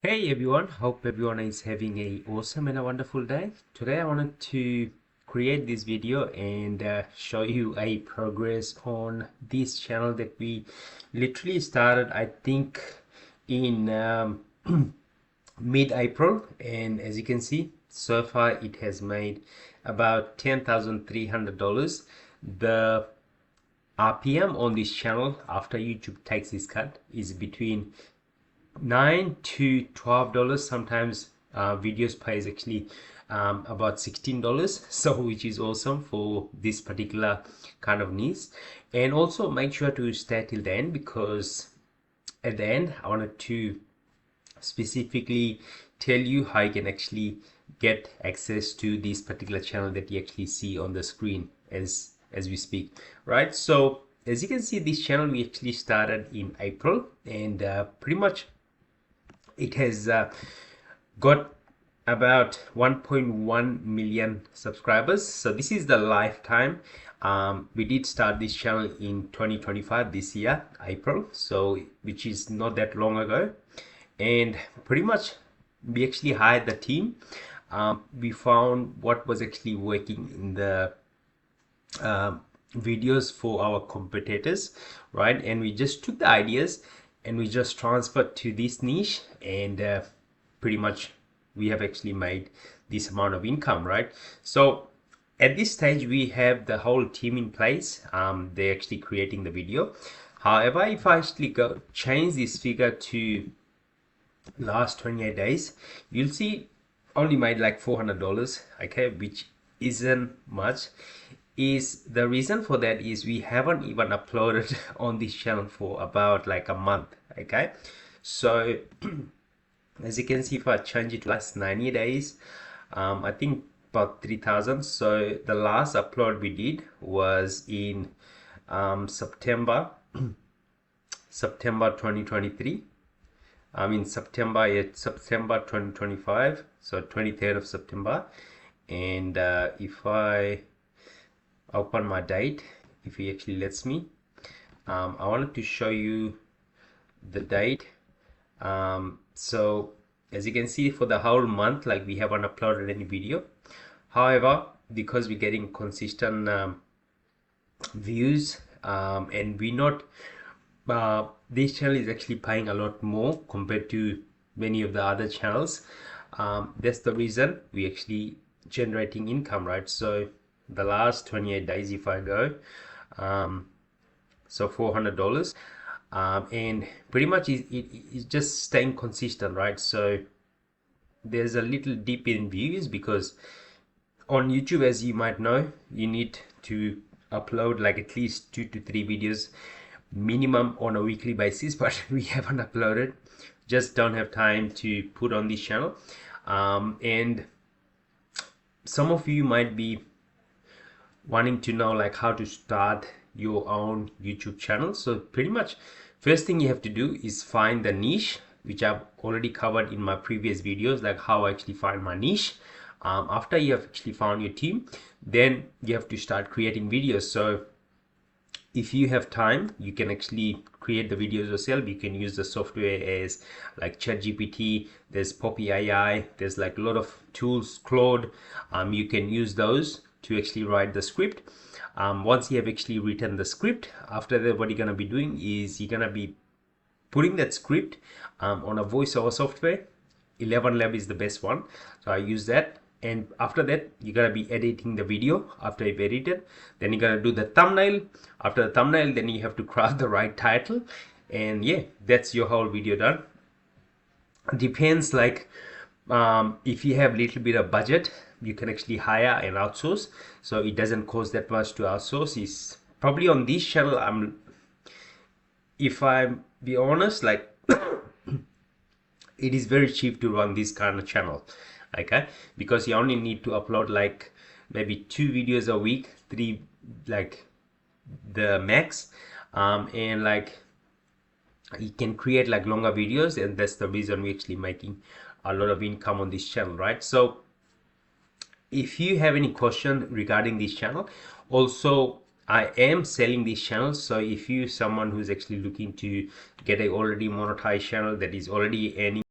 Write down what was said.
Hey everyone, hope everyone is having a awesome and a wonderful day. Today I wanted to create this video and show you a progress on this channel that we literally started I think in mid-April, and as you can see so far it has made about $10,300. The RPM on this channel after YouTube takes this cut is between $9 to $12. Sometimes videos pays actually about $16, so which is awesome for this particular kind of niche. And also make sure to stay till the end, because at the end I wanted to specifically tell you how you can actually get access to this particular channel that you actually see on the screen as we speak, right? So as you can see, this channel we actually started in April, and pretty much it has got about 1.1 million subscribers. So this is the lifetime. We did start this channel in 2025, this year April, so which is not that long ago. And pretty much we actually hired the team. We found what was actually working in the videos for our competitors, right? And we just took the ideas and we just transferred to this niche, and pretty much we have actually made this amount of income, right? So at this stage we have the whole team in place. They're actually creating the video. However, if I actually go change this figure to last 28 days, you'll see only made like $400, okay, which isn't much. Is the reason for that is we haven't even uploaded on this channel for about like a month, okay? So as you can see, if I change it to last 90 days, I think about 3,000. So the last upload we did was in September 2023. I mean September 2025, so 23rd of September. And if I open my date, if he actually lets me, I wanted to show you the date. So as you can see, for the whole month, like, we haven't uploaded any video. However, because we're getting consistent views, and we're not this channel is actually paying a lot more compared to many of the other channels. That's the reason we actually generating income, right? So the last 28 days, if I go, so $400, and pretty much it's just staying consistent, right? So there's a little dip in views because on YouTube, as you might know, you need to upload like at least 2 to 3 videos minimum on a weekly basis, but we haven't uploaded, just don't have time to put on this channel. And some of you might be wanting to know like how to start your own YouTube channel. So pretty much first thing you have to do is find the niche, which I've already covered in my previous videos, like how I actually find my niche. After you have actually found your team, then you have to start creating videos. So if you have time, you can actually create the videos yourself. You can use the software as like ChatGPT, there's Poppy AI, there's like a lot of tools, Claude. You can use those to actually write the script. Once you have actually written the script, after that, what you're going to be doing is you're going to be putting that script on a voiceover software. 11 Lab is the best one, so I use that. And after that, you're gonna be editing the video. After you've edited, then you're gonna do the thumbnail. After the thumbnail, then you have to craft the right title, and yeah, that's your whole video done. Depends, like, if you have a little bit of budget, you can actually hire and outsource, so it doesn't cost that much to outsource. Is probably on this channel, if I be honest, like, it is very cheap to run this kind of channel, okay? Because you only need to upload like maybe 2 videos a week, 3 like the max, and like you can create like longer videos, and that's the reason we're actually making a lot of income on this channel, right? So if you have any question regarding this channel, also I am selling this channel. So if you someone who's actually looking to get a already monetized channel that is already earning